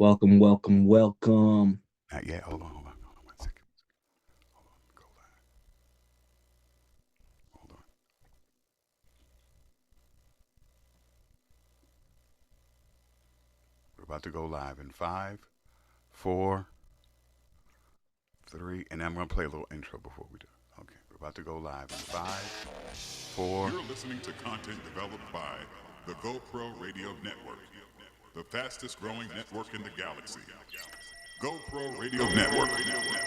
Welcome, welcome, welcome. Not yet. Hold on 1 second. Hold on, go live. Hold on. We're about to go live in five, four, three, and I'm gonna play a little intro before we do. Okay, we're about to go live in five, four. You're listening to content developed by the GoPro Radio Network, the fastest growing network in the galaxy. GoPro Radio Network.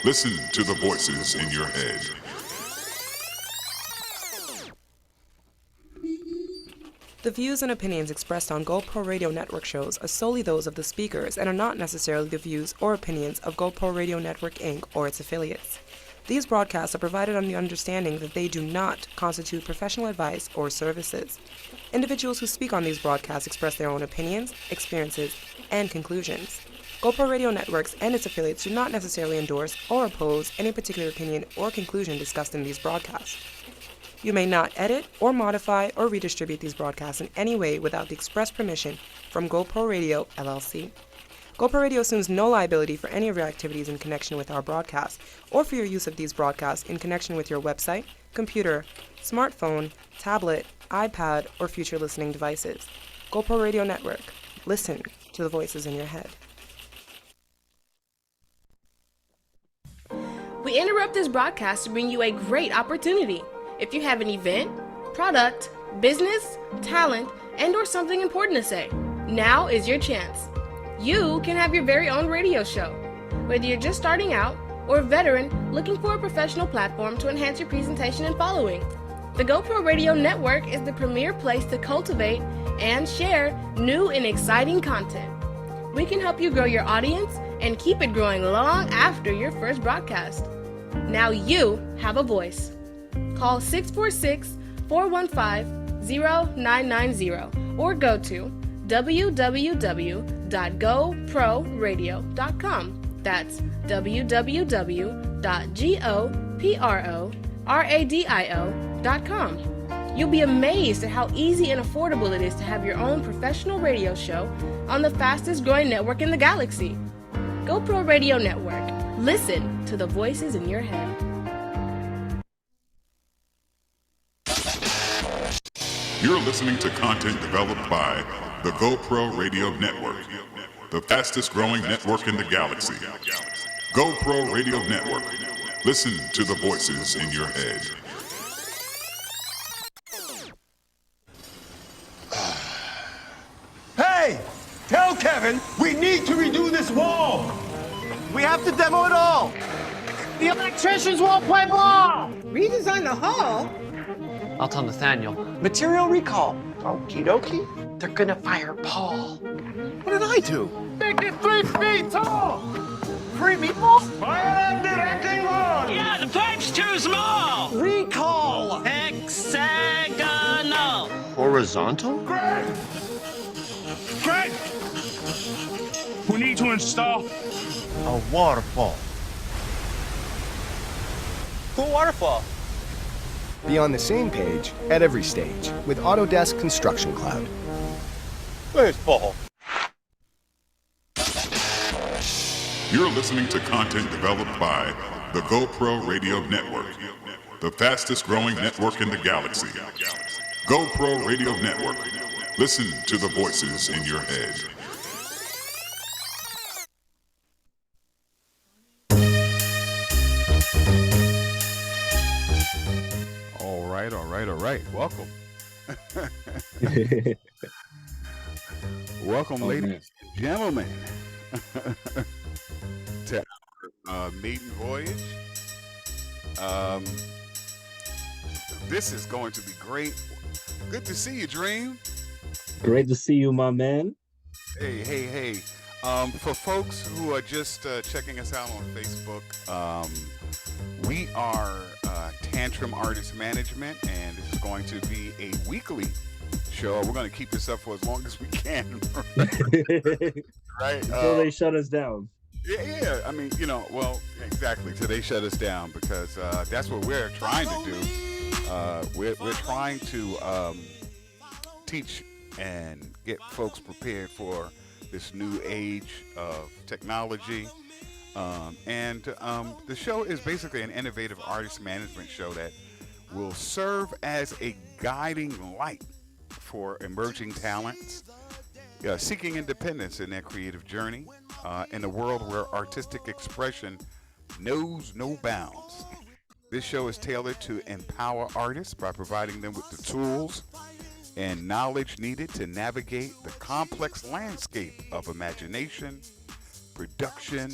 Listen to the voices in your head. The views and opinions expressed on GoPro Radio Network shows are solely those of the speakers and are not necessarily the views or opinions of GoPro Radio Network Inc. or its affiliates. These broadcasts are provided on the understanding that they do not constitute professional advice or services. Individuals who speak on these broadcasts express their own opinions, experiences, and conclusions. GoPro Radio Networks and its affiliates do not necessarily endorse or oppose any particular opinion or conclusion discussed in these broadcasts. You may not edit or modify or redistribute these broadcasts in any way without the express permission from GoPro Radio, LLC. GoPro Radio assumes no liability for any of your activities in connection with our broadcast or for your use of these broadcasts in connection with your website, computer, smartphone, tablet, iPad, or future listening devices. GoPro Radio Network. Listen to the voices in your head. We interrupt this broadcast to bring you a great opportunity. If you have an event, product, business, talent, and/or something important to say, now is your chance. You can have your very own radio show. Whether you're just starting out or a veteran looking for a professional platform to enhance your presentation and following, the GoPro Radio Network is the premier place to cultivate and share new and exciting content. We can help you grow your audience and keep it growing long after your first broadcast. Now you have a voice. Call 646-415-0990 or go to www.goproradio.com. That's www.goproradio.com. You'll be amazed at how easy and affordable it is to have your own professional radio show on the fastest growing network in the galaxy. GoPro Radio Network. Listen to the voices in your head. You're listening to content developed by the GoPro Radio Network, the fastest growing network in the galaxy. GoPro Radio Network. Listen to the voices in your head. Hey! Tell Kevin we need to redo this wall! We have to demo it all! The electricians won't play ball! Redesign the hall? I'll tell Nathaniel. Material recall. Okie dokie. They're gonna fire Paul. What did I do? Make it 3 feet tall! 3 meatballs? Fire the acting wall! Yeah, the pipe's too small! Recall! Hexagonal! Horizontal? Greg! Greg! We need to install A waterfall. Cool waterfall. Be on the same page at every stage with Autodesk Construction Cloud. Where's Paul? You're listening to content developed by the GoPro Radio Network, the fastest growing network in the galaxy. GoPro Radio Network. Listen to the voices in your head. All right. Welcome. Welcome, ladies and gentlemen, to our maiden voyage. This is going to be great. Good to see you, Dream. Great to see you, my man. Hey. For folks who are just checking us out on Facebook, we are Tantrum Artist Management, and this is going to be a weekly show. We're going to keep this up for as long as we can. Right? Until they shut us down. Yeah. I mean, well, exactly. Till they shut us down, because that's what we're trying to do. We're trying to teach and get folks prepared for this new age of technology. And the show is basically an innovative artist management show that will serve as a guiding light for emerging talents seeking independence in their creative journey in a world where artistic expression knows no bounds. This show is tailored to empower artists by providing them with the tools and knowledge needed to navigate the complex landscape of imagination, production,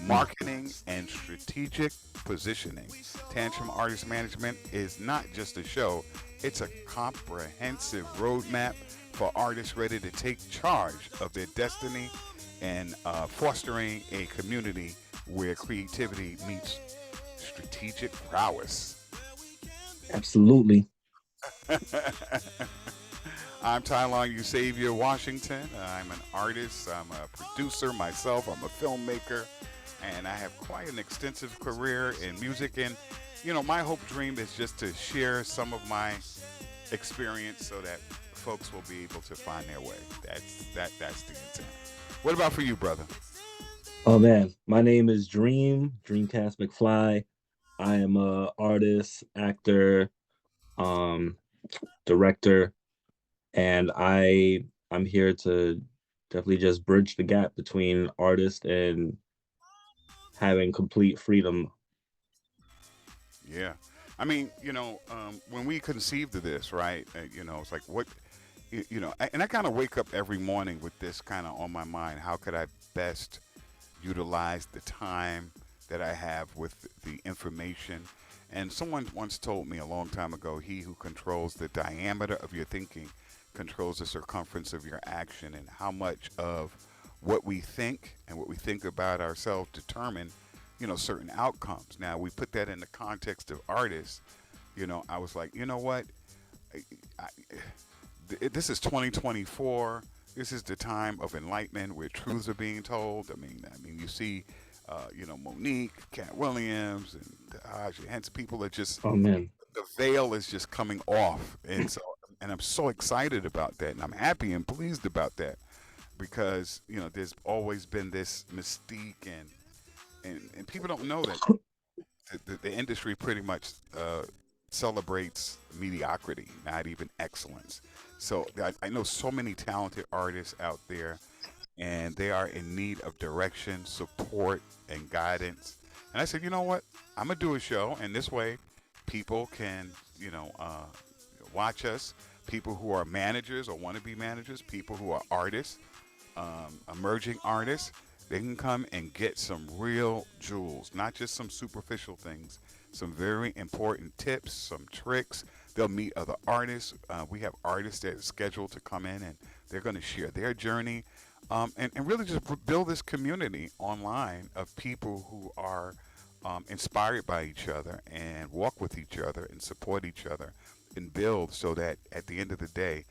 marketing, and strategic positioning. Tantrum Artist Management is not just a show, it's a comprehensive roadmap for artists ready to take charge of their destiny and fostering a community where creativity meets strategic prowess. Absolutely. I'm Tylon Eusavia Washington. I'm an artist, I'm a producer myself, I'm a filmmaker, and I have quite an extensive career in music. And, my hope dream is just to share some of my experience so that folks will be able to find their way. That's the intent. What about for you, brother? Oh man, my name is Dreamcast McFly. I am a artist, actor, um, director, and I'm here to definitely just bridge the gap between artist and having complete freedom. Yeah. I mean, when we conceived of this, right? It's like what, and I kind of wake up every morning with this kind of on my mind. How could I best utilize the time that I have with the information? And someone once told me a long time ago, he who controls the diameter of your thinking controls the circumference of your action, and how much of what we think and what we think about ourselves determine certain outcomes. Now we put that in the context of artists. I was like, you know what, I, this is 2024. This is the time of enlightenment where truths are being told. I mean, you see, Monique, Cat Williams, and hence people are just, Oh man, the veil is just coming off, and I'm so excited about that, and I'm happy and pleased about that because there's always been this mystique, and people don't know that the industry pretty much celebrates mediocrity, not even excellence. So I know so many talented artists out there, and they are in need of direction, support, and guidance. And I said, you know what? I'm gonna do a show, and this way, people can, watch us. People who are managers or want to be managers, people who are artists, emerging artists, they can come and get some real jewels, not just some superficial things, some very important tips, some tricks. They'll meet other artists. We have artists that are scheduled to come in, and they're going to share their journey, and really just build this community online of people who are inspired by each other and walk with each other and support each other and build so that at the end of the day,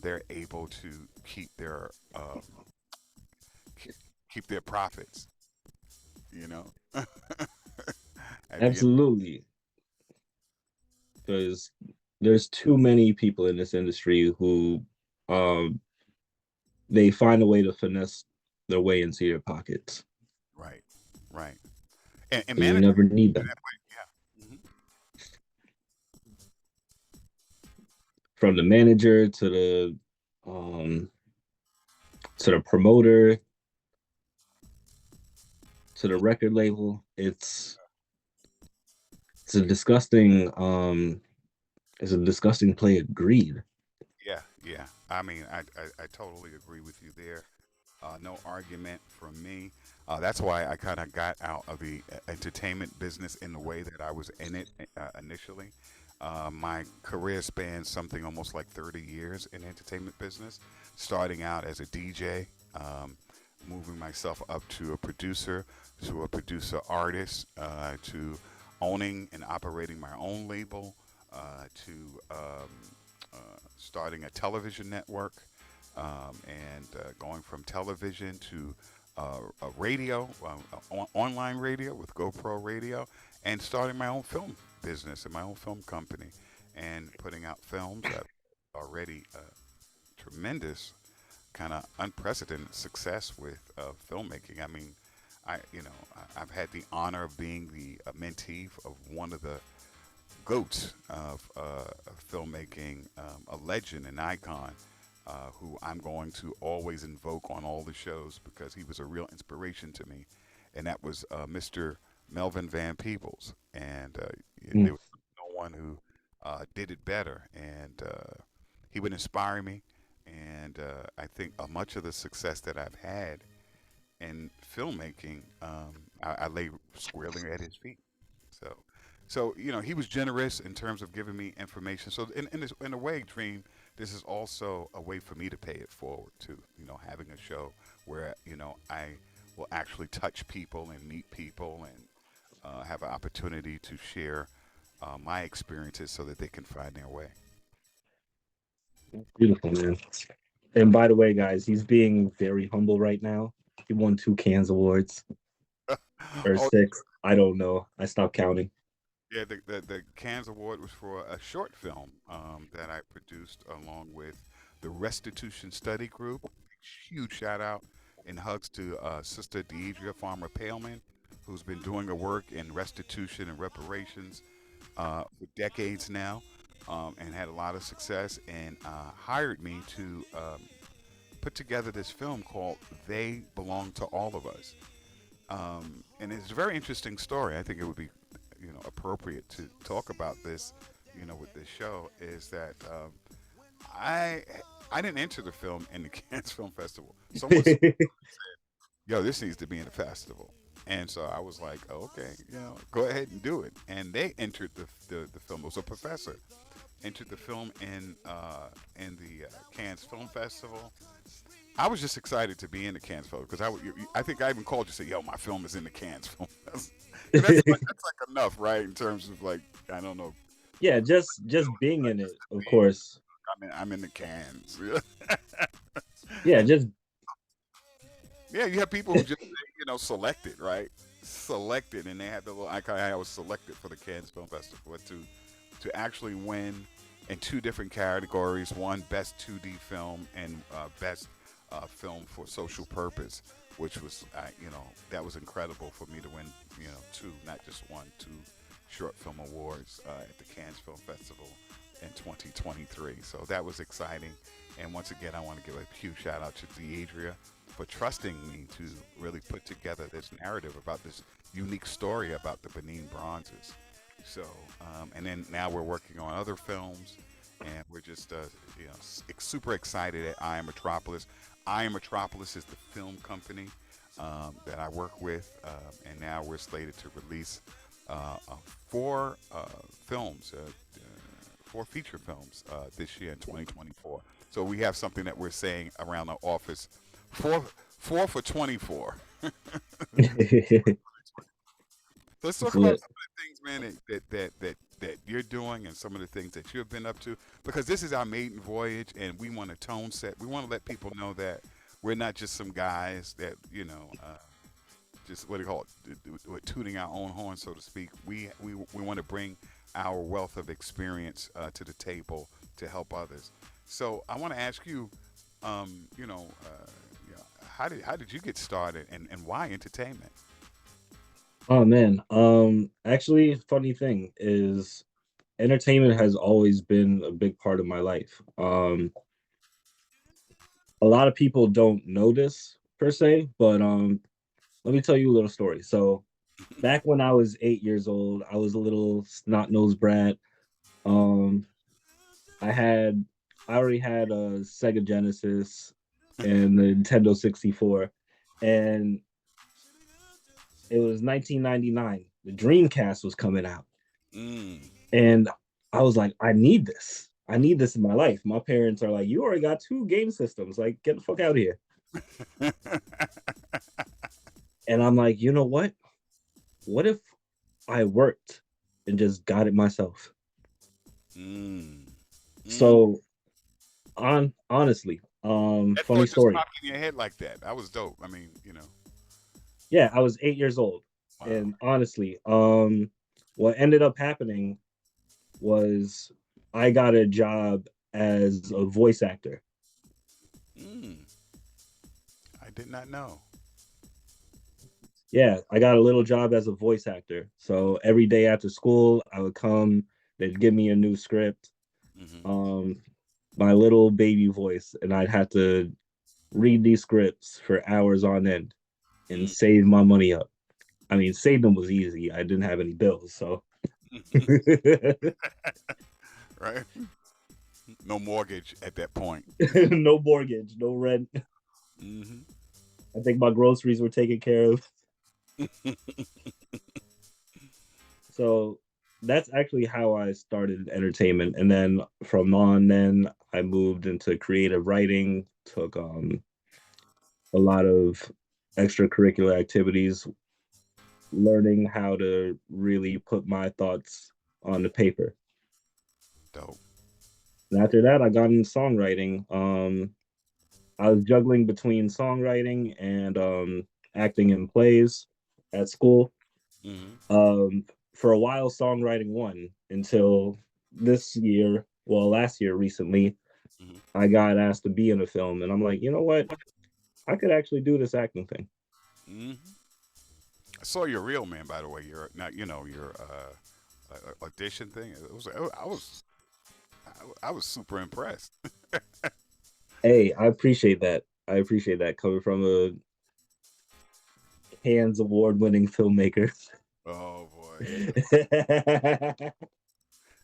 they're able to keep their profits. You know, at the end. absolutely. Because there's too many people in this industry who um they find a way to finesse their way into your pockets. Right, right, and And you management never need that them. way. Yeah. From the manager um to the promoter to the record label. It's it's a disgusting play of greed. Yeah, yeah. I mean, I totally agree with you there. No argument from me. That's why I kind of got out of the entertainment business in the way that I was in it initially. My career spans something almost like 30 years in entertainment business, starting out as a DJ, moving myself up to a producer artist, to owning and operating my own label, to starting a television network, and going from television to a radio, online radio with GoPro Radio, and starting my own film business and my own film company, and putting out films. I've already tremendous kind of unprecedented success with filmmaking. I mean, I've had the honor of being the mentee of one of the goats of filmmaking, a legend, an icon, who I'm going to always invoke on all the shows because he was a real inspiration to me, and that was Mr. Melvin Van Peebles, and there was no one who did it better, and he would inspire me, and I think much of the success that I've had in filmmaking, I lay squarely at his feet. So, he was generous in terms of giving me information. So, in a way, Dream, this is also a way for me to pay it forward too. Having a show where I will actually touch people and meet people and have an opportunity to share my experiences so that they can find their way. Beautiful, man. And by the way, guys, he's being very humble right now. He won 2 Cannes Awards or Oh, 6. I don't know. I stopped counting. yeah, the Cannes Award was for a short film that I produced along with the Restitution Study Group. Huge shout out and hugs to Sister Deidre Farmer Paleman, who's been doing the work in restitution and reparations for decades now, and had a lot of success, and hired me to put together this film called "They Belong to All of Us." And it's a very interesting story. I think it would be, appropriate to talk about this, with this show. Is that I I didn't enter the film in the Cannes Film Festival. Someone said, "Yo, this needs to be in the festival," and so I was like, oh, "Okay, go ahead and do it." And they entered the film. It was a professor entered the film in the Cannes Film Festival. I was just excited to be in the Cannes Film because I think I even called you and said, "Yo, my film is in the Cannes Film Festival." That's like enough, right? In terms of like, I don't know. Yeah, just being in it, of course. I'm in the Cannes. Yeah, just Yeah, you have people who just say, selected, right? Selected, and they had the little icon. I was selected for the Cannes Film Festival, but to actually win in 2 different categories: one, best 2D film, and best film for social purpose, which was, that was incredible for me to win, 2, not just 1, 2 short film awards at the Cannes Film Festival in 2023. So that was exciting. And once again, I want to give a huge shout out to Deidre for trusting me to really put together this narrative about this unique story about the Benin Bronzes. So, and then now we're working on other films, and we're just, super excited at I Am Metropolis. I Am Metropolis is the film company that I work with, and now we're slated to release 4 films, 4 feature films this year in 2024. So we have something that we're saying around the office: 4 for 24. Let's talk about some of the things, man, that you're doing, and some of the things that you've been up to, because this is our maiden voyage, and we want to tone set. We want to let people know that we're not just some guys that just what do you call it, we're tooting our own horn, so to speak. We want to bring our wealth of experience to the table to help others. So I want to ask you, how did you get started, and why entertainment? Oh man. Actually, funny thing is entertainment has always been a big part of my life. A lot of people don't know this per se, but let me tell you a little story. So back when I was 8 years old, I was a little snot-nosed brat. Um, I had I already had a Sega Genesis and the Nintendo 64, and it was 1999. The Dreamcast was coming out, Mm. and I was like, I need this. I need this in my life. My parents are like, you already got 2 game systems. Like, get the fuck out of here. And I'm like, you know what? What if I worked and just got it myself? Mm. So honestly, That funny thought just story. popped in your head like that. That was dope. I mean, Yeah, I was 8 years old. wow. And honestly, what ended up happening was I got a job as a voice actor. Mm. did not know. Yeah, I got a little job as a voice actor. So every day after school, I would come, they'd give me a new script, Hmm. um, my little baby voice, and I'd have to read these scripts for hours on end and save my money up. I mean, saving them was easy. I didn't have any bills, so Right? No mortgage at that point. no mortgage, no rent. Hmm. I think my groceries were taken care of. So that's actually how I started entertainment. And then from on then I moved into creative writing, took a lot of extracurricular activities, learning how to really put my thoughts on the paper. Dope. And after that I got into songwriting. I was juggling between songwriting and acting in plays at school. Hmm. Um, for a while, songwriting won until this year, well, last year recently, Hmm. I got asked to be in a film, and I'm like, you know what? I could actually do this acting thing. Hmm. I saw your reel, man. By the way, your not your audition thing. It was I was super impressed. Hey, I appreciate that. I appreciate that coming from a Cannes award-winning filmmaker. Oh boy, It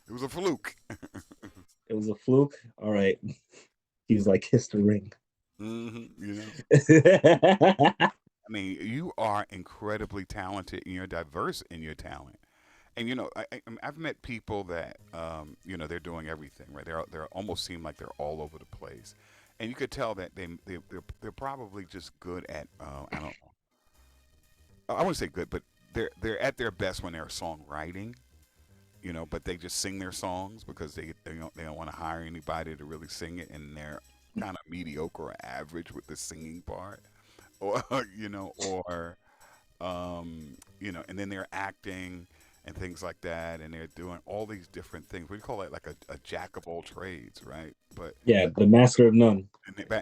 it was a fluke. was a fluke. All right. He's like, kiss the ring. You know. I mean, you are incredibly talented and you're diverse in your talent. And I've met people that they're doing everything right. They're almost seem like they're all over the place, and you could tell that they're probably just good at I don't I wouldn't say good, but they're at their best when they're songwriting. But they just sing their songs because they don't want to hire anybody to really sing it, and they're kind of mediocre or average with the singing part, or and then they're acting and things like that, and they're doing all these different things. We call it like a jack of all trades, right? But Yeah, the master of none.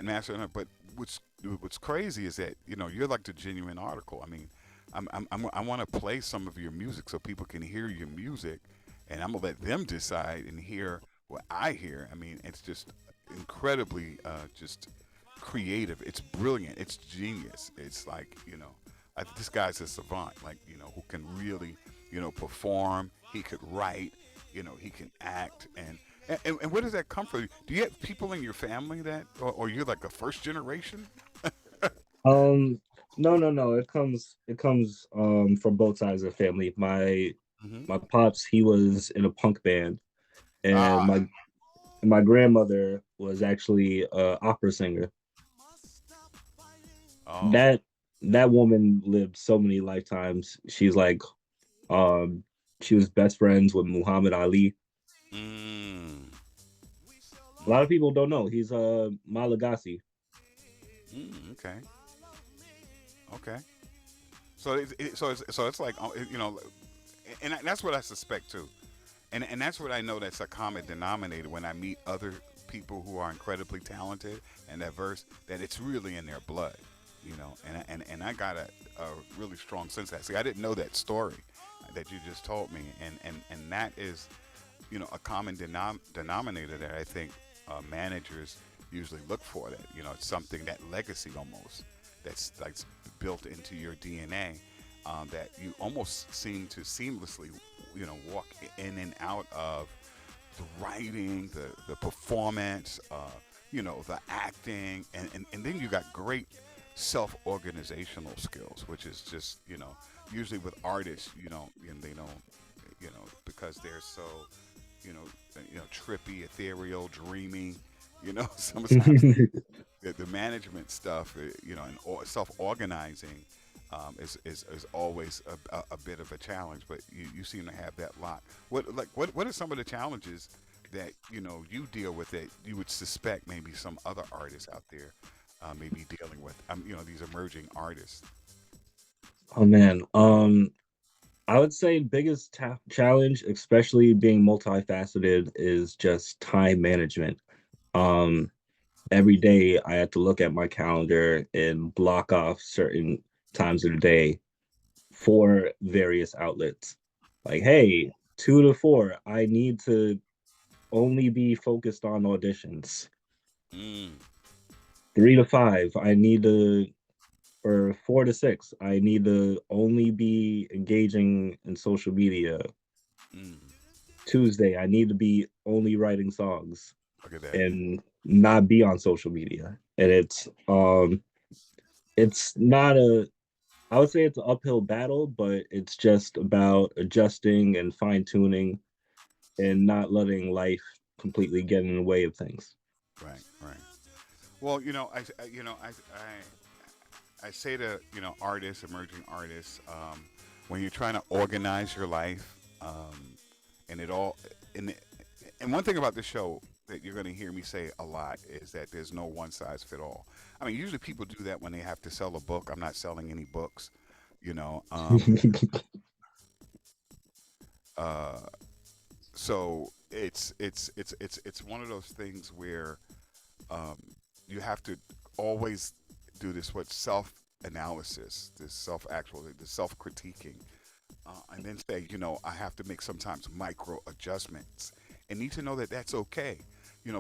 master. But what's crazy is that you're like the genuine article. I mean, I want to play some of your music so people can hear your music, and I'm gonna let them decide and hear what I hear. I mean, it's just incredibly just creative. It's brilliant. It's genius. It's like this guy's a savant. Like who can really perform. He could write. He can act. And where does that come from? Do you have people in your family that, or you're like a first generation? Um, no, no, no. It comes from both sides of the family. Hmm. My pops, he was in a punk band, and Ah, my grandmother was actually a opera singer. oh, That that woman lived so many lifetimes. She's like um she was best friends with Muhammad Ali. mm, A lot of mm, people don't know he's Malagasy. okay, okay. So it's like and that's what I suspect too, and that's what I know that's a common denominator when I meet other people who are incredibly talented and diverse. That it's really in their blood, and I got a really strong sense of that. See, I didn't know that story that you just told me, and that is a common denominator that I think managers usually look for. That it's something, that legacy almost, that's like built into your DNA, that you almost seem to seamlessly walk in and out of the writing, the performance, the acting, and then you got great self-organizational skills, which is just usually with artists, and they don't, because they're so trippy, ethereal, dreamy. Sometimes the management stuff, and self-organizing is always a bit of a challenge. But you seem to have that lot. What are some of the challenges that you deal with that you would suspect maybe some other artists out there may be dealing with? These emerging artists. Oh man. I would say biggest challenge, especially being multifaceted, is just time management. Um every day I had to look at my calendar and block off certain times of the day for various outlets. Like, hey, 2 to 4, I need to only be focused on auditions. Mm. 3 to 5, I need to, or 4 to 6, I need to only be engaging in social media. Mm. Tuesday, I need to be only writing songs Look at that. and not be on social media. And it's not a I would say it's an uphill battle, but it's just about adjusting and fine tuning and not letting life completely get in the way of things. Right, right. Well, I say to artists, emerging artists, when you're trying to organize your life, and it all, and and one thing about the show that you're going to hear me say a lot is that there's no one size fit all. I mean, usually people do that when they have to sell a book. I'm not selling any books, you know. Uh, so it's one of those things where um, you have to always do this what self analysis, this self actual, this self critiquing, and then say, I have to make sometimes micro adjustments, and need to know that that's okay.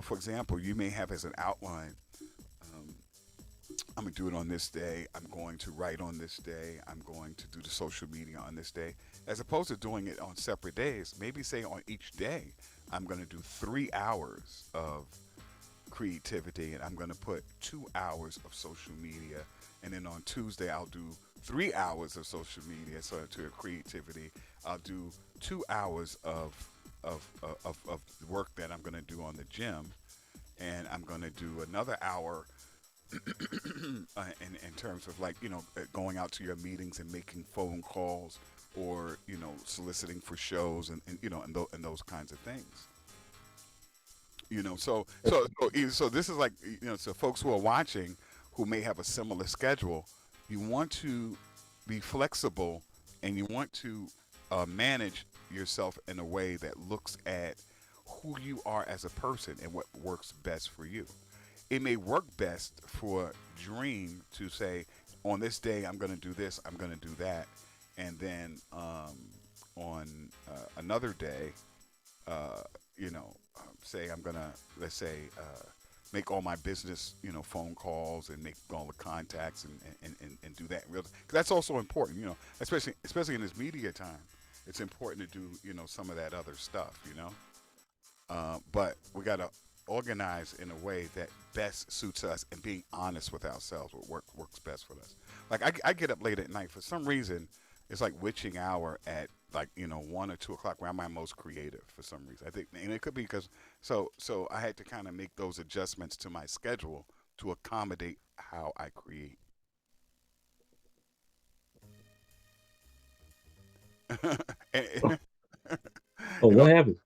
For example, you may have as an outline. Um, I'm gonna do it on this day. I'm going to write on this day. I'm going to do the social media on this day, as opposed to doing it on separate days. Maybe say on each day, I'm gonna do 3 hours of creativity, and I'm going to put 2 hours of social media, and then on Tuesday I'll do 3 hours of social media. So to creativity, I'll do 2 hours of work that I'm going to do on the gym, and I'm going to do another hour in terms of going out to your meetings and making phone calls, or soliciting for shows, and those kinds of things. So this is like, so folks who are watching who may have a similar schedule, you want to be flexible, and you want to manage yourself in a way that looks at who you are as a person and what works best for you. It may work best for Dream to say, on this day I'm going to do this, I'm going to do that, and then on another day, uh, say I'm gonna, let's say, make all my business, phone calls, and make all the contacts, and do that. Because that's also important, especially in this media time. It's important to do, some of that other stuff. But we gotta organize in a way that best suits us, and being honest with ourselves, what works best for us. Like I get up late at night for some reason. It's like witching hour at, like, 1 or 2 o'clock, where I'm my most creative for some reason. I think, and it could be because so I had to kind of make those adjustments to my schedule to accommodate how I create. Oh, and, oh, and what also, happened?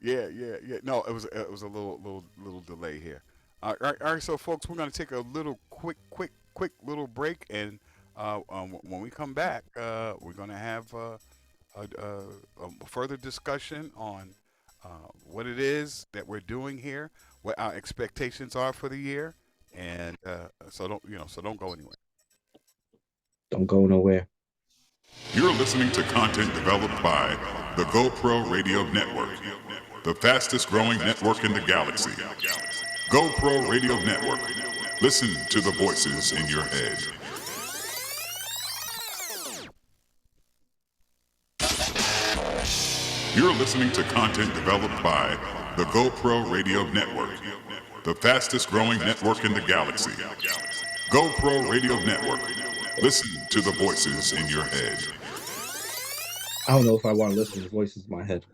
yeah, yeah, yeah. No, it was a little delay here. All right. So, folks, we're gonna take a little quick little break, and when we come back, we're gonna have a further discussion on what it is that we're doing here, what our expectations are for the year, and so don't go anywhere. Don't go nowhere. You're listening to content developed by the GoPro Radio Network, the fastest growing network in the galaxy. GoPro Radio Network. Listen to the voices in your head. You're listening to content developed by the GoPro Radio Network, the fastest growing network in the galaxy. GoPro Radio Network. Listen to the voices in your head. I don't know if I want to listen to voices in my head.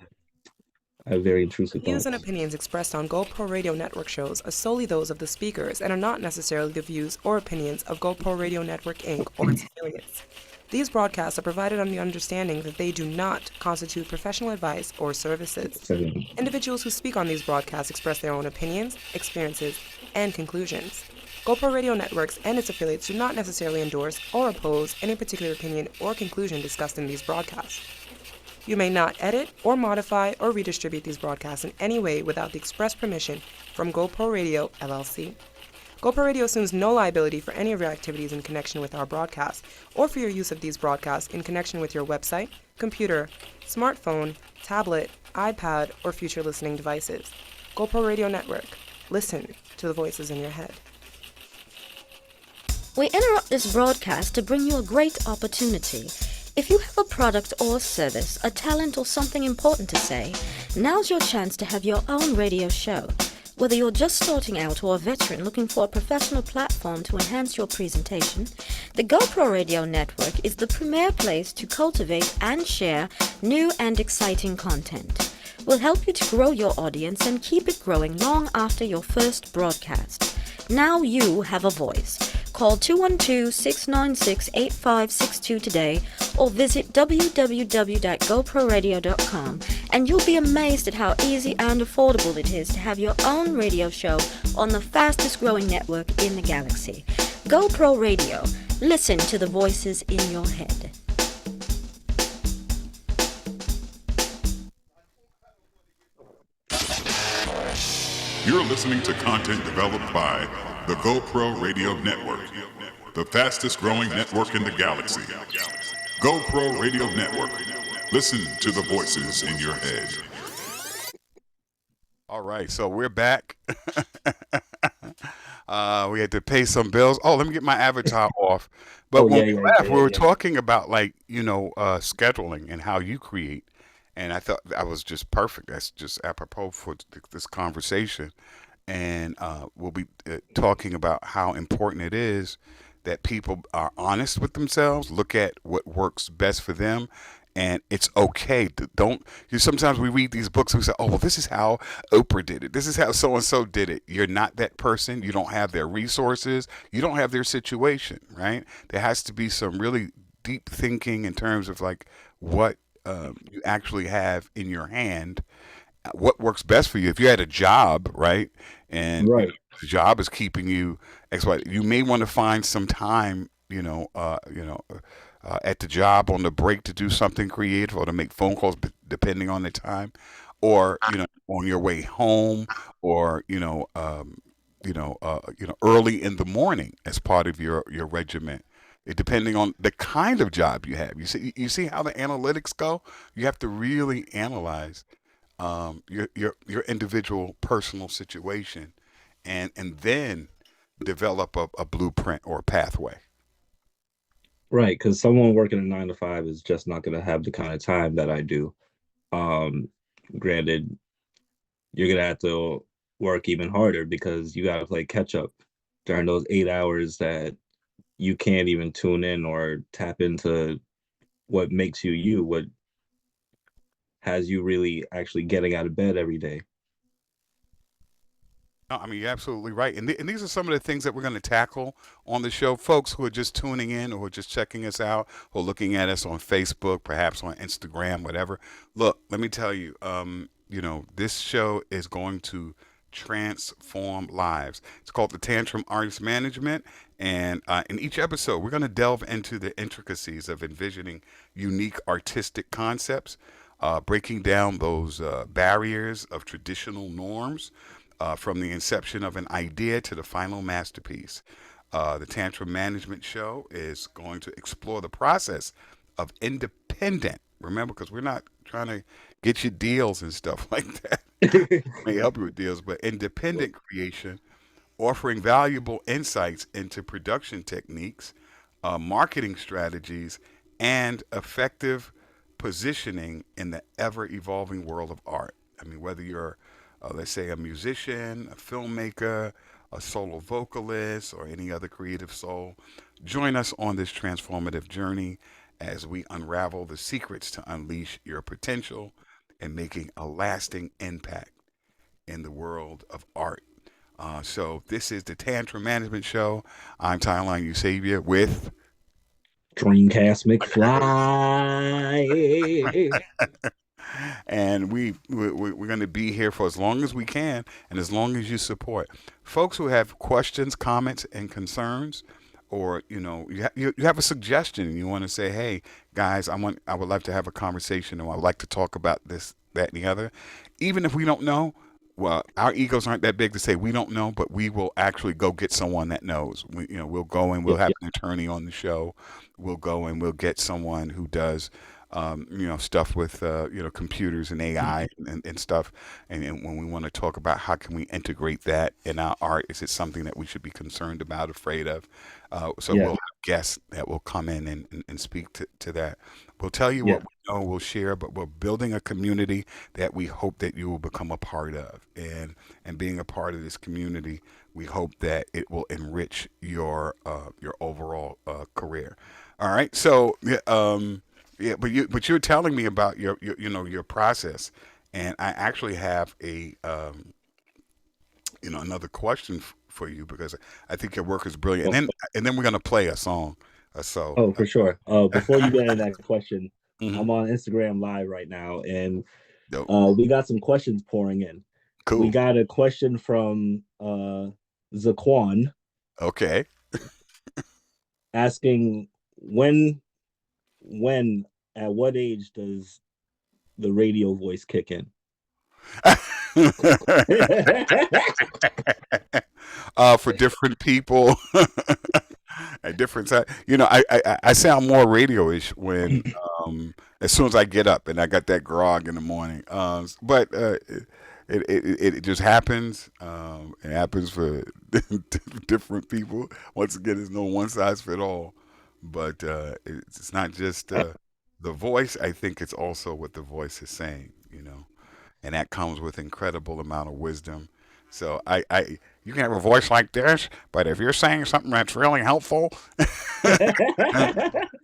I have very intrusive Views and thoughts. opinions expressed on GoPro Radio Network shows are solely those of the speakers and are not necessarily the views or opinions of GoPro Radio Network Inc. or its affiliates. These broadcasts are provided on the understanding that they do not constitute professional advice or services. Individuals who speak on these broadcasts express their own opinions, experiences, and conclusions. GoPro Radio Networks and its affiliates do not necessarily endorse or oppose any particular opinion or conclusion discussed in these broadcasts. You may not edit or modify or redistribute these broadcasts in any way without the express permission from GoPro Radio, LLC. GoPro Radio assumes no liability for any of your activities in connection with our broadcast, or for your use of these broadcasts in connection with your website, computer, smartphone, tablet, iPad, or future listening devices. GoPro Radio Network. Listen to the voices in your head. We interrupt this broadcast to bring you a great opportunity. If you have a product or service, a talent, or something important to say, now's your chance to have your own radio show. Whether you're just starting out or a veteran looking for a professional platform to enhance your presentation, the GoPro Radio Network is the premier place to cultivate and share new and exciting content. We'll help you to grow your audience and keep it growing long after your first broadcast. Now you have a voice. Call 212-696-8562 today or visit www.goproradio.com and you'll be amazed at how easy and affordable it is to have your own radio show on the fastest growing network in the galaxy. GoPro Radio. Listen to the voices in your head. You're listening to content developed by the GoPro Radio Network, the fastest growing network in the galaxy. GoPro Radio Network. Listen to the voices in your head. All right, so we're back. We had to pay some bills. Oh, let me get my avatar off. But when we left, we were talking about scheduling and how you create. And I thought that was just perfect. That's just apropos for this conversation. And we'll be talking about how important it is that people are honest with themselves, look at what works best for them. And it's okay to sometimes we read these books and we say, oh, well, this is how Oprah did it. This is how so-and-so did it. You're not that person. You don't have their resources. You don't have their situation, right? There has to be some really deep thinking in terms of like what you actually have in your hand, what works best for you. If you had a job, right, and the job is keeping you you may want to find some time, at the job on the break to do something creative or to make phone calls, depending on the time, or on your way home, or early in the morning as part of your regiment. Depending on the kind of job you have. You see how the analytics go? You have to really analyze your individual personal situation and then develop a blueprint or a pathway. Right, because someone working a 9 to 5 is just not going to have the kind of time that I do. Granted, you're going to have to work even harder because you got to play catch up during those 8 hours that you can't even tune in or tap into what makes you you, what has you really actually getting out of bed every day. No, I mean, you're absolutely right. And these are some of the things that we're going to tackle on the show. Folks who are just tuning in or just checking us out or looking at us on Facebook, perhaps on Instagram, whatever. Look, let me tell you, this show is going to transform lives. It's called the Tantrum Artist Management. And in each episode, we're going to delve into the intricacies of envisioning unique artistic concepts, breaking down those barriers of traditional norms from the inception of an idea to the final masterpiece. The Tantrum Management Show is going to explore the process of independent, remember, because we're not trying to get you deals and stuff like that. May help you with deals, but independent creation, offering valuable insights into production techniques, marketing strategies, and effective positioning in the ever-evolving world of art. I mean, whether you're, let's say, a musician, a filmmaker, a solo vocalist, or any other creative soul, join us on this transformative journey as we unravel the secrets to unleash your potential and making a lasting impact in the world of art. So this is the Tantrum Management Show. I'm Tyline Eusebia with Dreamcast McFly. And we're going to be here for as long as we can and as long as you support. Folks who have questions, comments, and concerns, or you have a suggestion and you want to say, hey guys, I would like to have a conversation, or I would like to talk about this, that, and the other. Even if we don't know, well, our egos aren't that big to say we don't know, but we will actually go get someone that knows. We'll go and we'll Yep, have yep, an attorney on the show. We'll go and we'll get someone who does, stuff with, computers and AI and stuff. And when we want to talk about how can we integrate that in our art, is it something that we should be concerned about, afraid of? So yeah, we'll have guests that will come in and speak to that. We'll tell you yeah, what we know, we'll share, but we're building a community that we hope that you will become a part of. And being a part of this community, we hope that it will enrich your overall career. All right. So yeah, but you're telling me about your process, and I actually have another question for you because I think your work is brilliant. oh, And then we're gonna play a song. So. oh, for sure. Before you get into that question, Mhm. I'm on Instagram Live right now, and Dope. we got some questions pouring in. We Cool. got a question from Zaquan Okay. asking when at what age does the radio voice kick in? For different people at different times. I sound more radio-ish when as soon as I get up and I got that grog in the morning. But it just happens. It happens for different people. Once again, there's no one size fit all. But it's not just the voice. I think it's also what the voice is saying. And that comes with incredible amount of wisdom. So you can have a voice like this, but if you're saying something that's really helpful,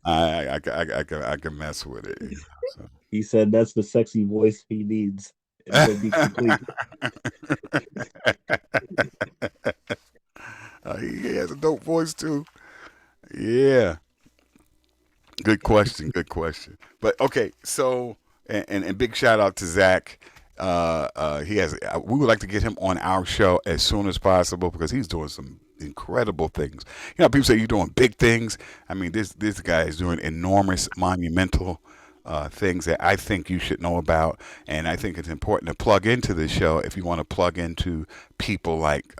I can mess with it. So. He said that's the sexy voice he needs, and he'll be complete. He has a dope voice too. Yeah. Good question. Good question. But okay, so and big shout out to Zach. He has. We would like to get him on our show as soon as possible because he's doing some incredible things. People say you're doing big things. I mean, this guy is doing enormous, monumental things that I think you should know about, and I think it's important to plug into this show if you want to plug into people like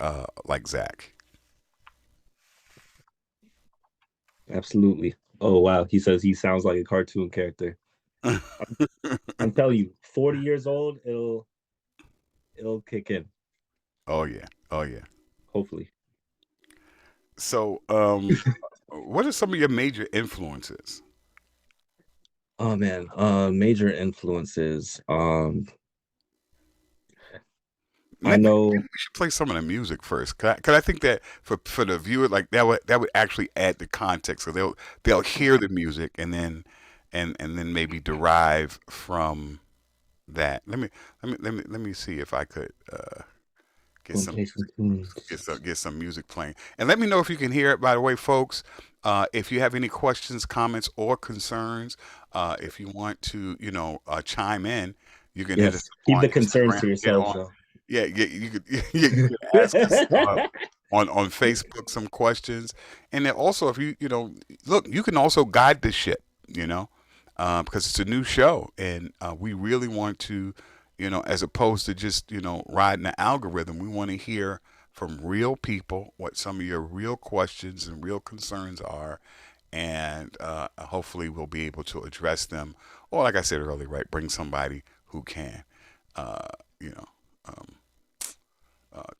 Zach. Absolutely. Oh wow, he says he sounds like a cartoon character. I'm telling you, 40 years old, it'll kick in. Oh yeah. Oh yeah. Hopefully. So, what are some of your major influences? Oh man, major influences. I know Maybe we should play some of the music first, cause I think that for the viewer, like that would actually add the context, so they'll hear the music and then maybe derive from that. Let me see if I could get some get some music playing, and let me know if you can hear it. By the way, folks, if you have any questions, comments, or concerns, if you want to, chime in, you can hit us yes, keep on the concerns Instagram. to yourself, though. Yeah, you could you could ask us on Facebook some questions, and then also if look, you can also guide this ship, because it's a new show, and we really want to, as opposed to just riding the algorithm, we want to hear from real people what some of your real questions and real concerns are, and hopefully we'll be able to address them, or like I said earlier, right, bring somebody who can, you know.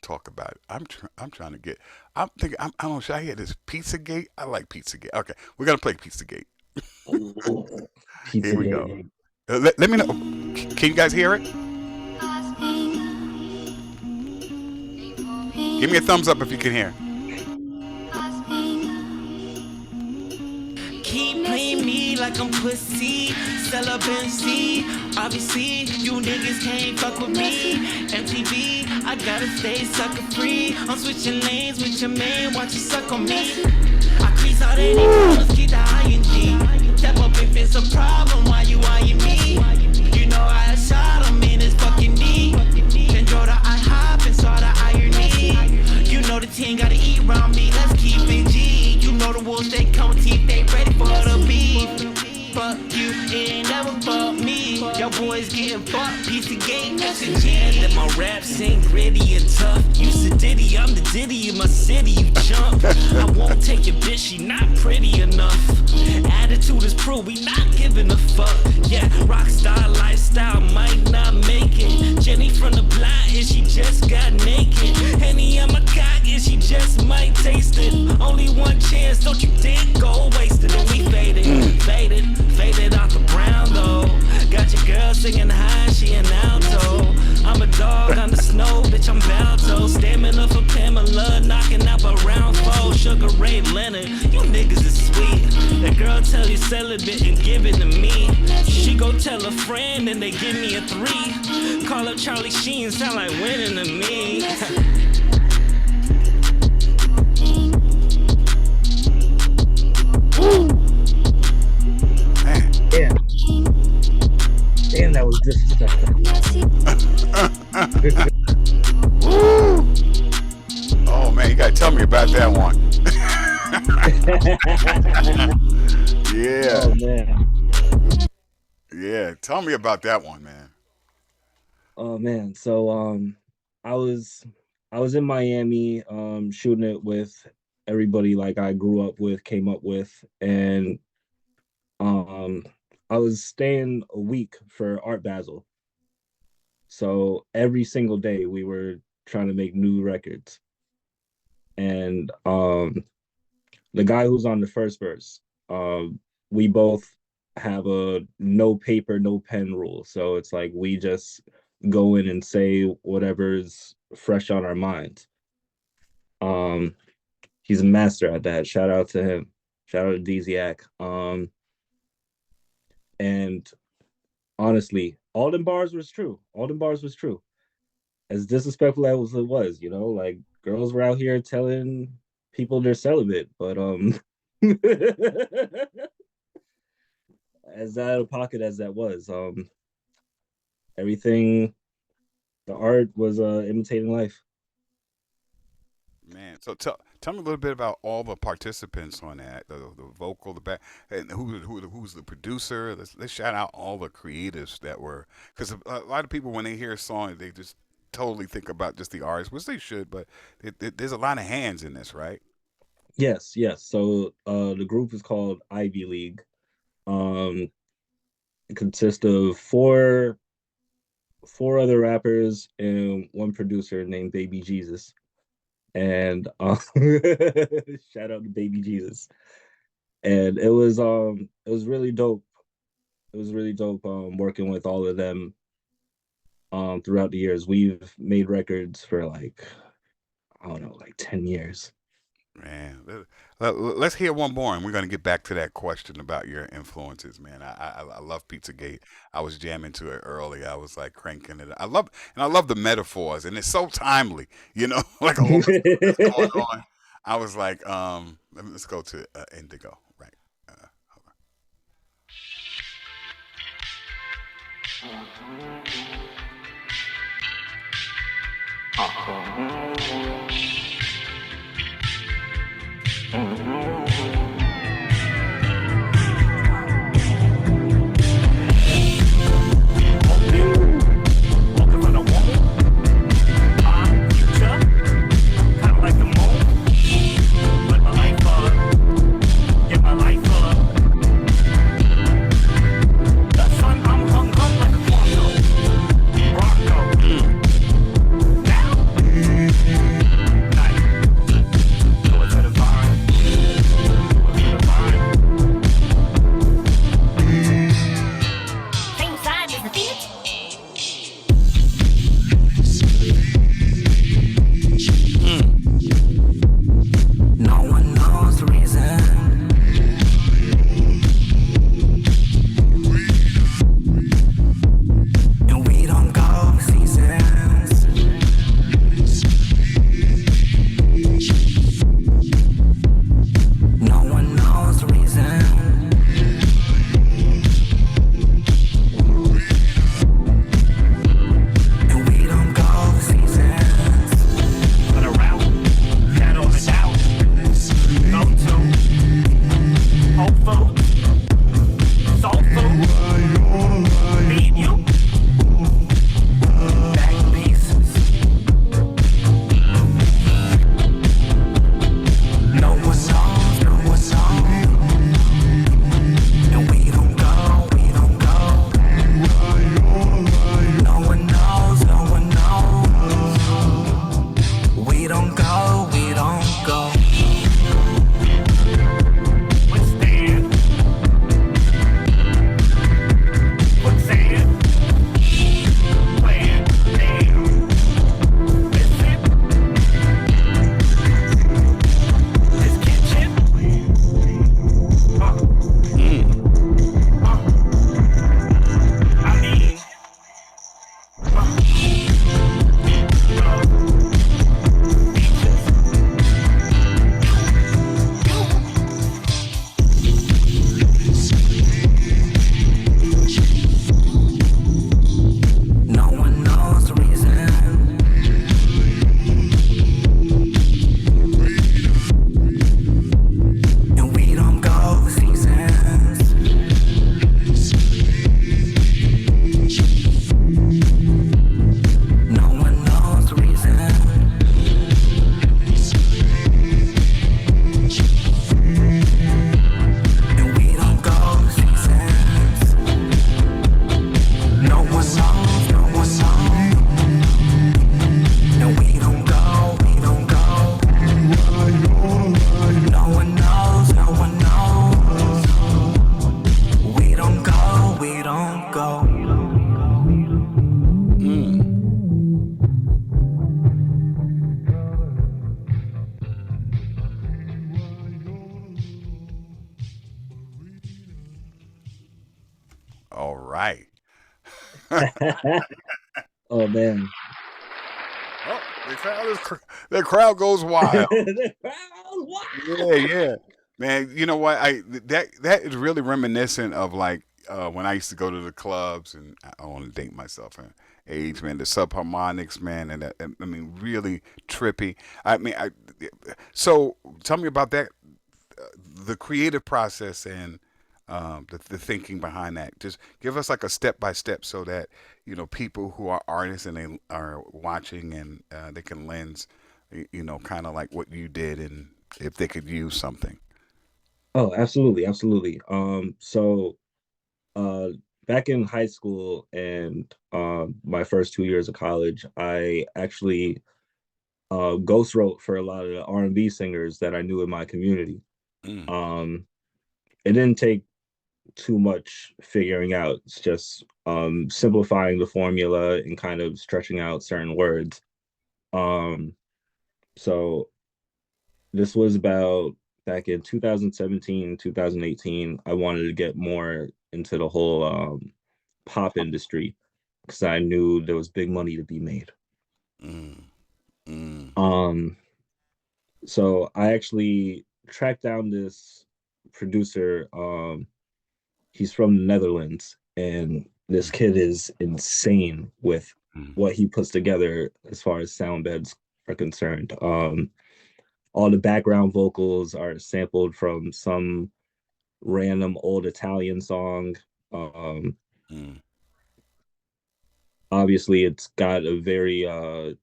Talk about it. I'm trying to get. I'm thinking. I don't know. Should I hear this Pizzagate? I like Pizzagate. Okay, we're gonna play Pizzagate. Here we go. Let me know. Can you guys hear it? Give me a thumbs up if you can hear. Keep playing me like I'm pussy, celebrity. Obviously, you niggas can't fuck with me. MTV, I gotta stay sucker free. I'm switching lanes with your man, watch you suck on me. I crease out any problems, keep the ing. Step up if it's a problem, why you eyeing me? You know I shot him in his fucking knee. Then drove the IHOP and saw the irony. You know the team gotta eat around me, let's keep it G. You know the wolves, they come with teeth, they ready for the beef. Fuck you, it ain't never fuck me. Your boys getting thought, piece of game, messaging that my raps ain't gritty and tough. You said Diddy, I'm the Diddy in my city, you chump. I won't take your bitch, she not pretty enough. Attitude is proof, we not giving a fuck. Yeah, rockstar lifestyle might not make it. Jenny from the block, and she just got naked. Henny on my cock, and she just might taste it. Only one chance, don't you dare go wasted. And we faded off the brown though. Got your girl singing high, she an alto. I'm a dog on the snow, bitch, I'm Balto. Stamina for Pamela, knocking out a round four. Sugar Ray Leonard, you niggas is sweet. That girl tell you celibate and give it to me. She go tell a friend and they give me a 3. Call up Charlie Sheen, sound like winning to me. Man. Yeah. Damn, that was disrespectful. Oh man, you gotta tell me about that one. Yeah. Oh man. Yeah, tell me about that one, man. Oh man. So I was in Miami shooting it with everybody like I grew up with, came up with, and I was staying a week for Art Basel. So every single day we were trying to make new records. And the guy who's on the first verse, we both have a no paper, no pen rule. So it's like we just go in and say whatever's fresh on our minds. He's a master at that. Shout out to him. Shout out to Dziak. And honestly, all them bars was true. All them bars was true. As disrespectful as it was, you know, like girls were out here telling people they're celibate, but as out of pocket as that was, everything, the art was imitating life. Man, so tell me a little bit about all the participants on that, the vocal, the back, and who's the producer. Let's shout out all the creatives that were, because a lot of people when they hear a song, they just totally think about just the artist, which they should, but there's a lot of hands in this, right? Yes. So the group is called Ivy League. It consists of four other rappers and one producer named Baby Jesus. And shout out to Baby Jesus. And it was really dope. It was really dope working with all of them throughout the years. We've made records for like, I don't know, like 10 years. Man, let's hear one more, and we're gonna get back to that question about your influences, man. I love Pizzagate. I was jamming to it early. I was like cranking it. I love the metaphors, and it's so timely. You know, like a whole that's going on. I was like, let's go to Indigo, right? right. Oh man. Oh, the crowd goes wild. The crowd, Yeah, yeah, man. You know what? That is really reminiscent of like when I used to go to the clubs, and I don't want to date myself in age, man. The subharmonics, man, and I mean, really trippy. I mean, so tell me about that, the creative process and the thinking behind that. Just give us like a step by step, so that people who are artists and they are watching and they can lens, kind of like what you did, and if they could use something. Oh, absolutely, absolutely. So uh back in high school and my first 2 years of college, I actually ghost wrote for a lot of the R&B singers that I knew in my community. Mm. It didn't take too much figuring out. It's just simplifying the formula and kind of stretching out certain words. Um, so this was about back in 2017, 2018. I wanted to get more into the whole pop industry because I knew there was big money to be made. Mm. Mm. So I actually tracked down this producer. He's from the Netherlands, and this kid is insane with what he puts together as far as sound beds are concerned. All the background vocals are sampled from some random old Italian song. Obviously, it's got a very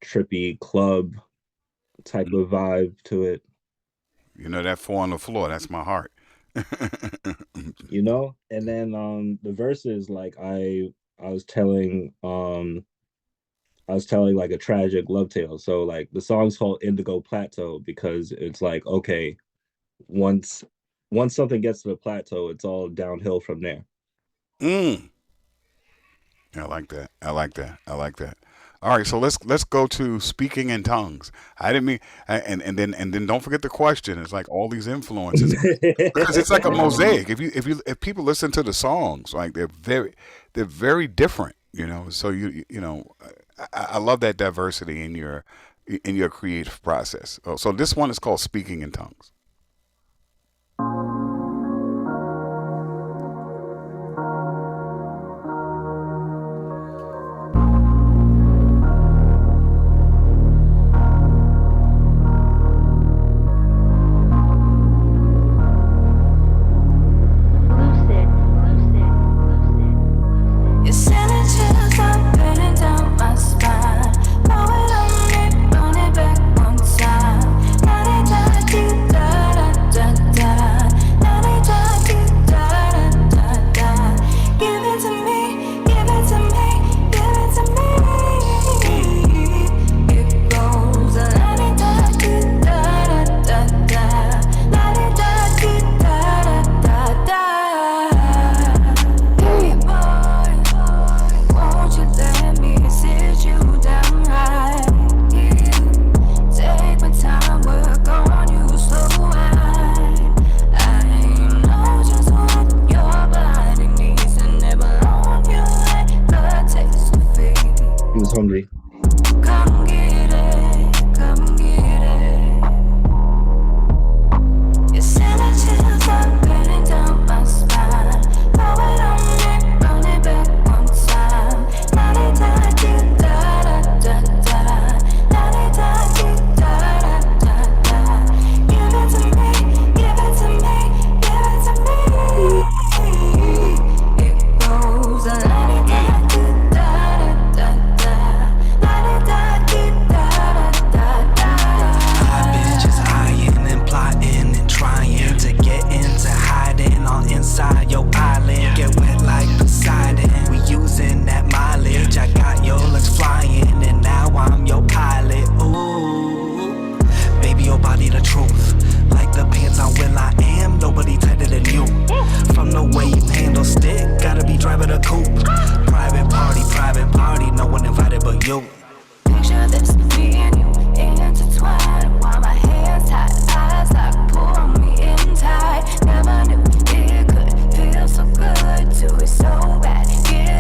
trippy club type of vibe to it. That four on the floor, that's my heart. And then the verses, like I was telling like a tragic love tale. So like the song's called Indigo Plateau because it's like, okay, once something gets to the plateau, it's all downhill from there. I like that. I like that. I like that. All right, so let's go to speaking in tongues. I didn't mean, and then don't forget the question. It's like all these influences because it's like a mosaic. If people listen to the songs, like they're very different. So I love that diversity in your creative process. So this one is called Speaking in Tongues. Hungry. Come get it, come get it. You send a chills up running down my spine. Throw it on me, run it back one time. La-di-da-di, da-da-da-da. La-di-da-di, da-da-da-da. Give it to me, give it to me, give it to me. It goes la-di-da-di, da-da-da-da. Inside your island, get wet like Poseidon. We using that mileage. I got your legs flying, and now I'm your pilot. Ooh, baby, your body the truth. Like the pants on Will I Am, nobody tighter than you. From the way you handle stick, gotta be driving a coupe. Private party, no one invited but you. Picture this, me and you intertwined. While my hands tied, eyes like pull me in tight. Never knew it could feel so good to it so bad. Get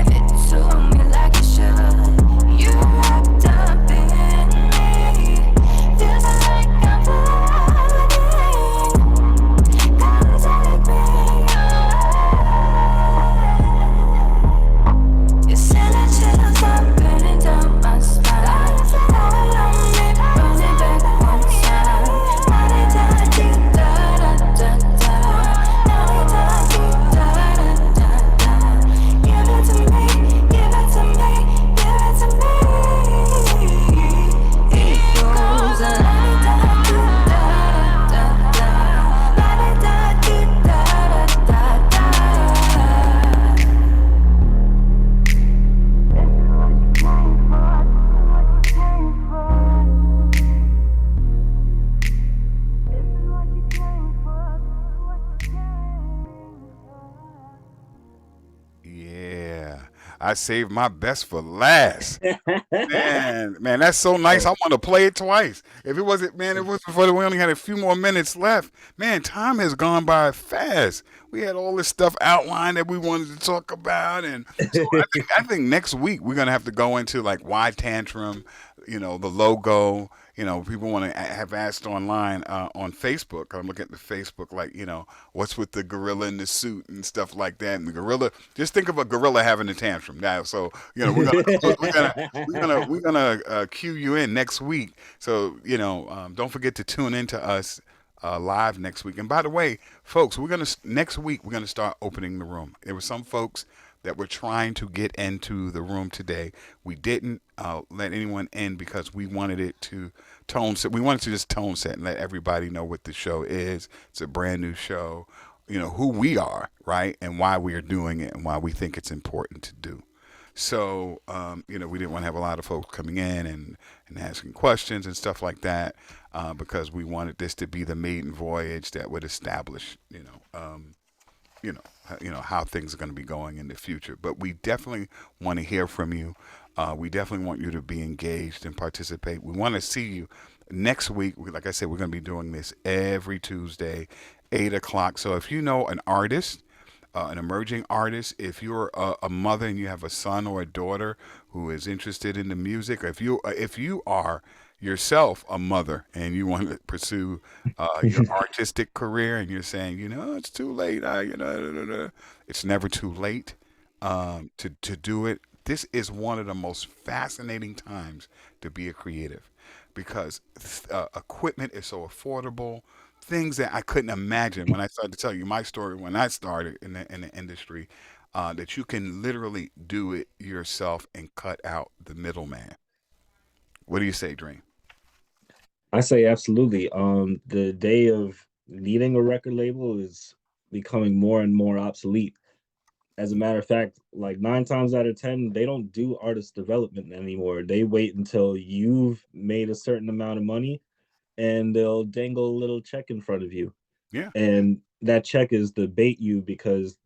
I saved my best for last. Man, that's so nice. I want to play it twice. If it wasn't, man, it was before we only had a few more minutes left. Man, time has gone by fast. We had all this stuff outlined that we wanted to talk about, and so I think next week we're gonna have to go into like why Tantrum, the logo. People want to have asked online on Facebook. I'm looking at the Facebook, like, what's with the gorilla in the suit and stuff like that. And the gorilla, just think of a gorilla having a tantrum now. So we're gonna cue you in next week. So don't forget to tune in to us live next week. And by the way, folks, next week we're gonna start opening the room. There were some folks that were trying to get into the room today. We didn't let anyone in because we wanted it to tone set. We wanted to just tone set and let everybody know what the show is. It's a brand new show. Who we are, right, and why we are doing it, and why we think it's important to do. So, we didn't want to have a lot of folks coming in and asking questions and stuff like that because we wanted this to be the maiden voyage that would establish, how things are going to be going in the future. But we definitely want to hear from you. We definitely want you to be engaged and participate. We want to see you next week. Like I said, we're going to be doing this every Tuesday, 8 o'clock. So if you know an artist, an emerging artist, if you're a mother and you have a son or a daughter who is interested in the music, or if you are yourself a mother and you want to pursue your artistic career, and you're saying, it's too late, it's never too late to do it. This is one of the most fascinating times to be a creative because equipment is so affordable. Things that I couldn't imagine when I started to tell you my story when I started in the industry, that you can literally do it yourself and cut out the middleman. What do you say, Dream? I say absolutely. The day of needing a record label is becoming more and more obsolete. As a matter of fact, like 9 times out of 10, they don't do artist development anymore. They wait until you've made a certain amount of money and they'll dangle a little check in front of you. Yeah. And that check is to bait you because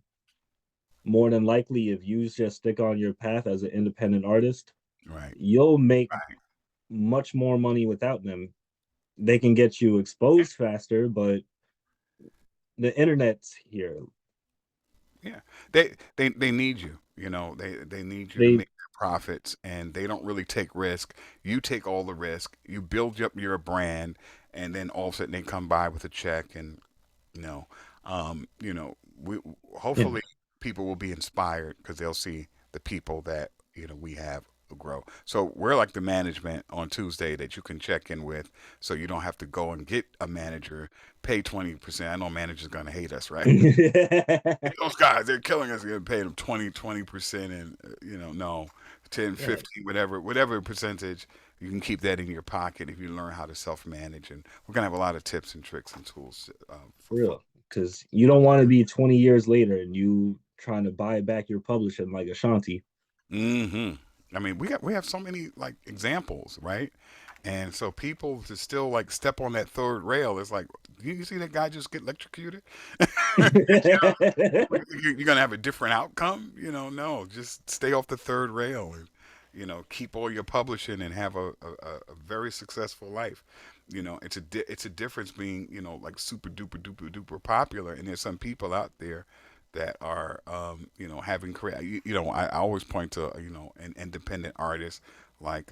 more than likely, if you just stick on your path as an independent artist, right, you'll make much more money without them. They can get you exposed faster, but the internet's here. Yeah, they need you. They need you to make their profits, and they don't really take risk. You take all the risk. You build up your brand, and then all of a sudden they come by with a check, and you know, we hopefully people will be inspired because they'll see the people that we have grow. So we're like the management on Tuesday that you can check in with, so you don't have to go and get a manager, pay 20%. I know managers gonna hate us, right? Those guys, they're killing us. You're gonna pay them 20%, and no, 10, 15, whatever percentage. You can keep that in your pocket if you learn how to self-manage, and we're gonna have a lot of tips and tricks and tools for real. Because you don't want to be 20 years later and you trying to buy back your publishing like Ashanti. Mm-hmm. I mean, we have so many like examples, right? And so people to still like step on that third rail. It's like, you see that guy just get electrocuted? You're gonna have a different outcome, No, just stay off the third rail and keep all your publishing and have a very successful life. It's a difference being like super duper duper duper popular, and there's some people out there that are having career. I always point to an independent artist like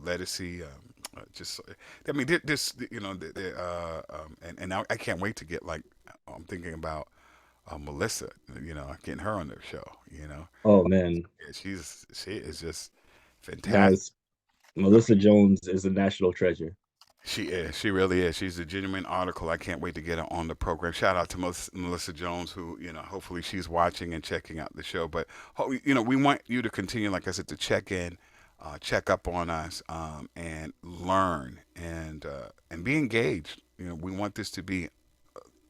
Lettucey. Just I mean this and I can't wait to get like I'm thinking about Melissa. Getting her on the show. Oh man, Yeah, she is just fantastic. Guys, Melissa Jones is a national treasure. She is. She really is. She's a genuine article. I can't wait to get her on the program. Shout out to Melissa Jones, who, hopefully she's watching and checking out the show. But, we want you to continue, like I said, to check in, check up on us, and learn and be engaged. We want this to be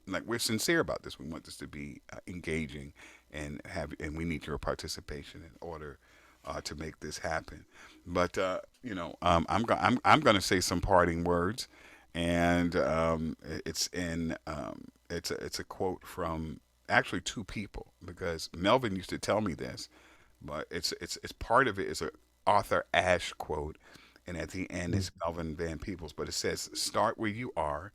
like we're sincere about this. We want this to be engaging and we need your participation in order to make this happen. But I'm going to say some parting words, and it's a quote from actually two people, because Melvin used to tell me this, but it's part of it is a Arthur Ashe quote, and at the end it's Melvin Van Peebles, but it says, "Start where you are,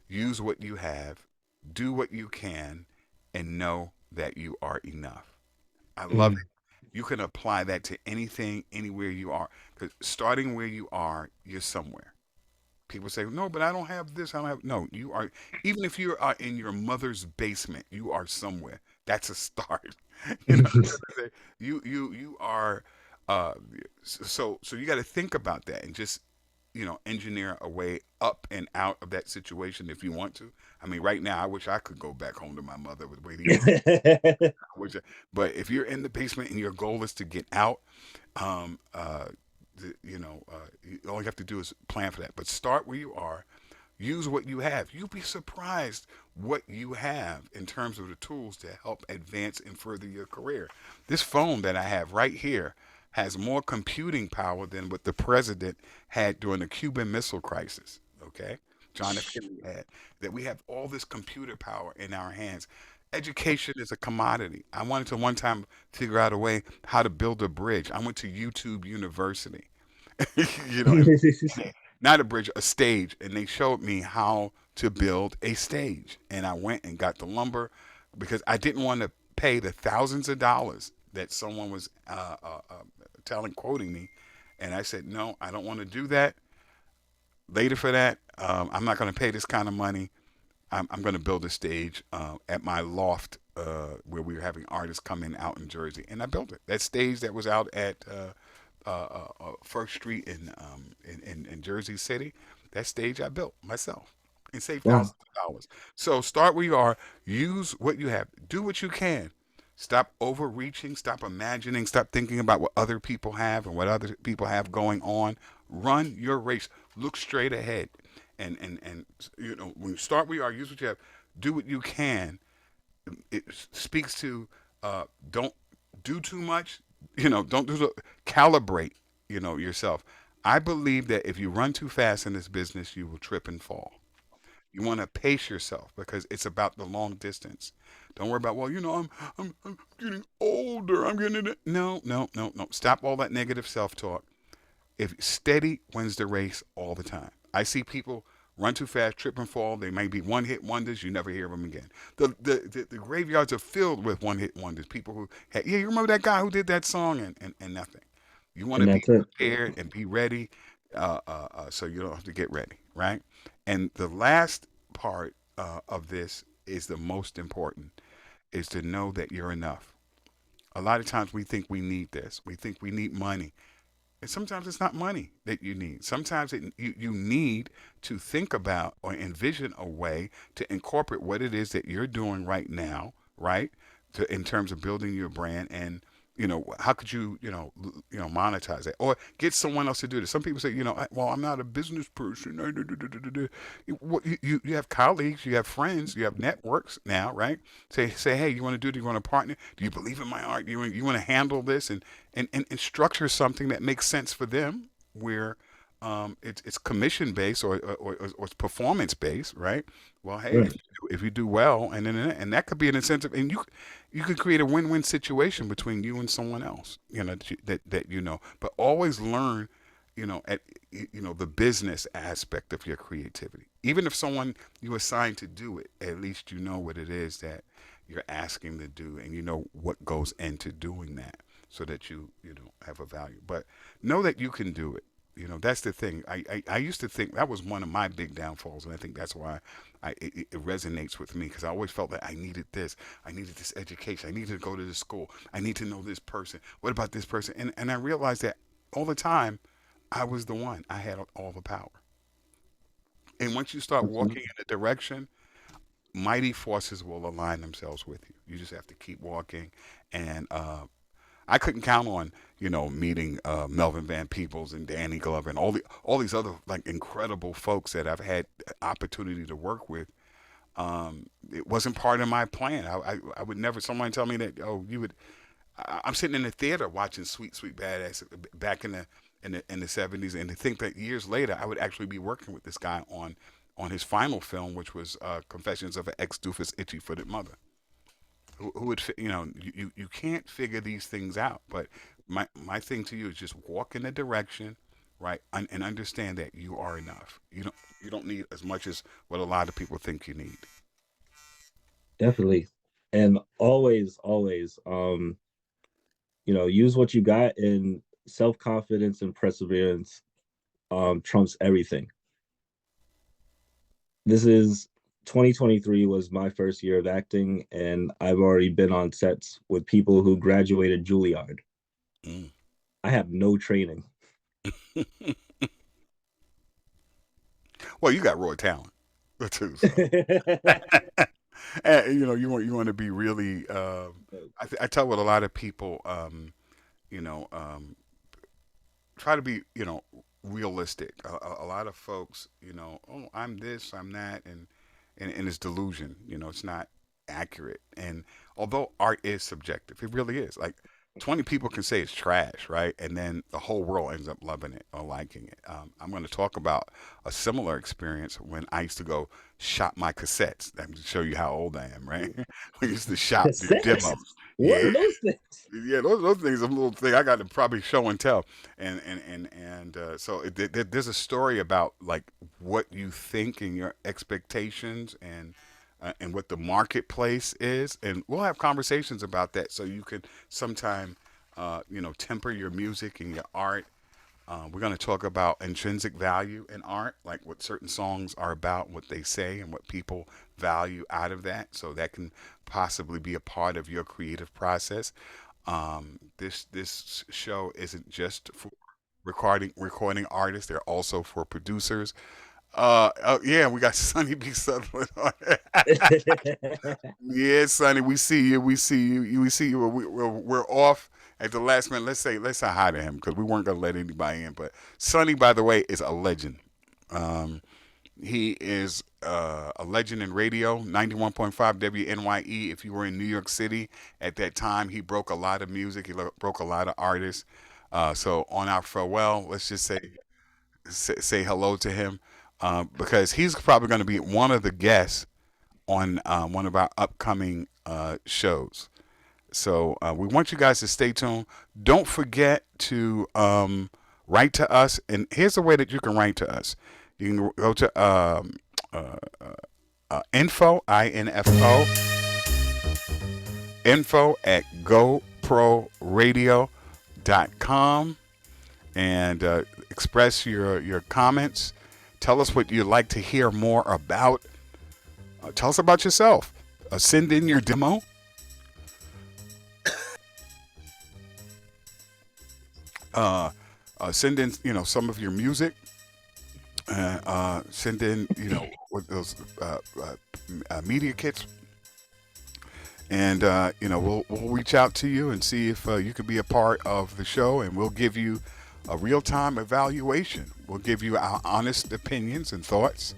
use what you have, do what you can, and know that you are enough." I love Mm. it. You can apply that to anything, anywhere you are. Because starting where you are, you're somewhere. People say, "No, but I don't have this. I don't have." No, you are. Even if you are in your mother's basement, you are somewhere. That's a start. You know, you are. Uh, so you got to think about that and just engineer a way up and out of that situation if you want to. I mean, right now, I wish I could go back home to my mother with the way these. But if you're in the basement and your goal is to get out, um, uh, you all you have to do is plan for that. But start where you are. Use what you have. You'll be surprised what you have in terms of the tools to help advance and further your career. This phone that I have right here has more computing power than what the president had during the Cuban Missile Crisis. Okay? John F. Kennedy had. That we have all this computer power in our hands. Education is a commodity. I wanted to one time figure out a way how to build a bridge. I went to YouTube University, you know, not a bridge, a stage, and they showed me how to build a stage. And I went and got the lumber because I didn't want to pay the thousands of dollars that someone was quoting me. And I said, no, I don't want to do that. Later for that, I'm not going to pay this kind of money. I'm going to build a stage at my loft where we were having artists come in out in Jersey, and I built it. That stage that was out at First Street in Jersey City, that stage I built myself and saved Wow. thousands of dollars. So start where you are. Use what you have. Do what you can. Stop overreaching. Stop imagining. Stop thinking about what other people have and what other people have going on. Run your race. Look straight ahead. And when you start where you are, use what you have. Do what you can. It speaks to don't do too much. Don't do calibrate. Yourself. I believe that if you run too fast in this business, you will trip and fall. You want to pace yourself because it's about the long distance. Don't worry about, well, I'm getting older. I'm getting it. No, no, no, no. Stop all that negative self-talk. If steady wins the race all the time. I see people run too fast, trip and fall. They may be one-hit wonders. You never hear of them again. The graveyards are filled with one-hit wonders. People who, yeah, you remember that guy who did that song and nothing. You want And to be that's it. prepared and be ready, so you don't have to get ready, right? And the last part of this is the most important, is to know that you're enough. A lot of times we think we need this. We think we need money. And sometimes it's not money that you need. Sometimes you need to think about or envision a way to incorporate what it is that you're doing right now, right? In terms of building your brand, and how could monetize it or get someone else to do this. Some people say, well, I'm not a business person. You have colleagues, you have friends, you have networks now, right? Say, hey, you want to do it? Do you want to partner? Do you believe in my art? You want to handle this and structure something that makes sense for them, where it's commission based or it's performance based, right? Well, hey, Right. if you do well, and that could be an incentive, and you could create a win-win situation between you and someone else, that. But always learn, at the business aspect of your creativity. Even if someone you assign to do it, at least you know what it is that you're asking to do, and you know what goes into doing that, so that you have a value. But know that you can do it. That's the thing. I used to think that was one of my big downfalls, and I think that's why it resonates with me, because I always felt that I needed this. I needed this education. I needed to go to this school. I need to know this person. What about this person? And I realized that all the time, I was the one. I had all the power. And once you start walking in a direction, mighty forces will align themselves with you. You just have to keep walking, and I couldn't count on meeting Melvin Van Peebles and Danny Glover and all these other like incredible folks that I've had opportunity to work with. It wasn't part of my plan. I would never. Someone tell me that, oh, you would. I'm sitting in the theater watching Sweet Sweet Badass back in the 70s, and to think that years later I would actually be working with this guy on his final film, which was Confessions of an Ex Doofus Itchy Footed Mother. who would you can't figure these things out. But my thing to you is just walk in the direction, right, and understand that you are enough. You don't need as much as what a lot of people think you need. Definitely. And always, always, use what you got, and self-confidence and perseverance trumps everything. This is 2023 was my first year of acting, and I've already been on sets with people who graduated Juilliard. Mm. I have no training. Well, you got raw talent too, so. And, you want to be really. I tell what a lot of people, you know, um, try to be, realistic. A lot of folks, oh, I'm this, I'm that, and it's delusion. It's not accurate. And although art is subjective, it really is. Like 20 people can say it's trash, right? And then the whole world ends up loving it or liking it. I'm going to talk about a similar experience when I used to go shop my cassettes. I'm to show you how old I am, right? We used to shop the Cassettes? demos. What Yeah, are those things? yeah, those things are a little thing I got to probably show and tell, and so there's a story about like what you think and your expectations and what the marketplace is, and we'll have conversations about that so you can sometime temper your music and your art. We're going to talk about intrinsic value in art, like what certain songs are about, what they say, and what people value out of that. So that can possibly be a part of your creative process. This show isn't just for recording artists; they're also for producers. Oh, yeah, we got Sonny B. Sutherland on it. Yeah, Sonny, we see you. We see you. We see you. We're off at the last minute. Let's say hi to him because we weren't gonna let anybody in. But Sonny, by the way, is a legend. Um, he is a legend in radio, 91.5 WNYE. If you were in New York City at that time, he broke a lot of music. He broke a lot of artists. So on our farewell, let's just say hello to him because he's probably going to be one of the guests on one of our upcoming shows. So we want you guys to stay tuned. Don't forget to write to us. And here's the way that you can write to us. You can go to info, I-N-F-O, info at goproradio.com and express your comments. Tell us what you'd like to hear more about. Tell us about yourself. Send in your demo. Send in, some of your music. Send in, with those media kits, and we'll reach out to you and see if you could be a part of the show, and we'll give you a real-time evaluation. We'll give you our honest opinions and thoughts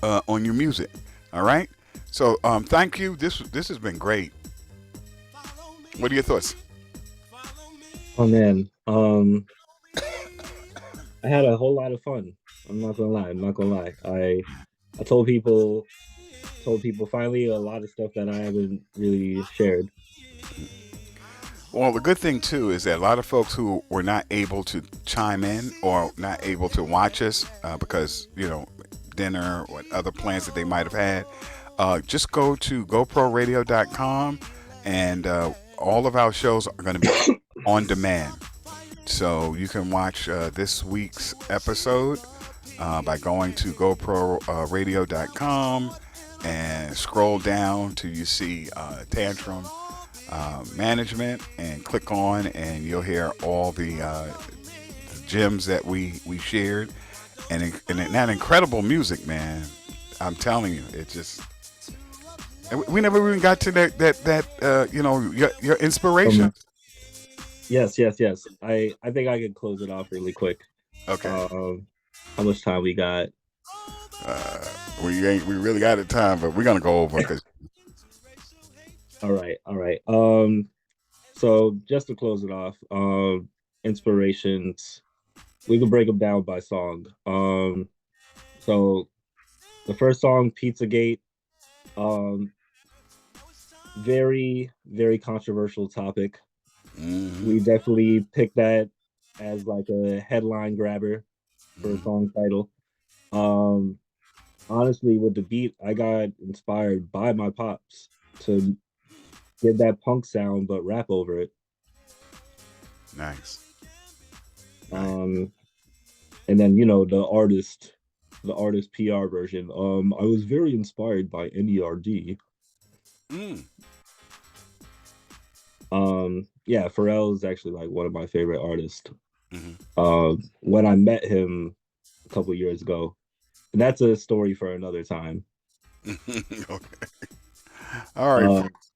on your music. All right. So thank you. This has been great. What are your thoughts? Oh man, I had a whole lot of fun. I'm not gonna lie. I'm not gonna lie. I told people finally a lot of stuff that I haven't really shared. Well, the good thing too is that a lot of folks who were not able to chime in or not able to watch us because dinner or other plans that they might have had, just go to goproradio.com and all of our shows are going to be on demand. So you can watch this week's episode by going to goproradio.com and scroll down till you see Tantrum Management and click on, and you'll hear all the gems that we shared and that incredible music, man. I'm telling you, it just we never even got to that your inspiration. Yes. I think I could close it off really quick. Okay. How much time we got? We really got it time, but we're gonna go over because. All right. So just to close it off, inspirations. We can break them down by song. So the first song, Pizzagate. very, very controversial topic. Mm-hmm. We definitely picked that as like a headline grabber for a Mm-hmm. song title. Um, Honestly, with the beat, I got inspired by my pops to get that punk sound, but rap over it. Nice. Nice. Um, and then the artist PR version. I was very inspired by NERD. Mm. Yeah, Pharrell is actually like one of my favorite artists. Mm-hmm. When I met him a couple years ago, and that's a story for another time. Okay. All right, Uh, folks.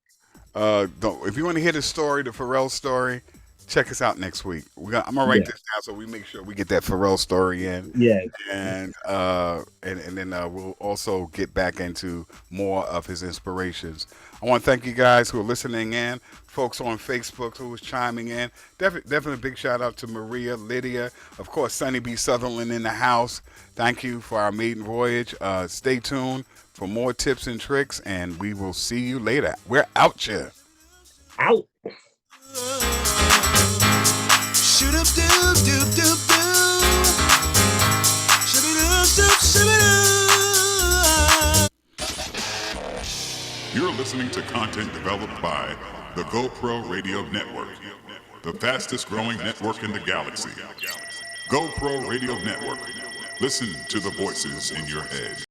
Don't, if you want to hear the story, the Pharrell story, check us out next week. I'm gonna write yeah, this down so we make sure we get that Pharrell story in, yeah, and then we'll also get back into more of his inspirations. I want to thank you guys who are listening in, folks on Facebook who was chiming in. Definitely a big shout out to Maria, Lydia, of course, Sunny B. Sutherland in the house. Thank you for our maiden voyage. Stay tuned for more tips and tricks, and we will see you later. We're out here. out. Shoot up, doop, doop, doop, doop. You're listening to content developed by the GoPro Radio Network, the fastest growing network in the galaxy. GoPro Radio Network. Listen to the voices in your head.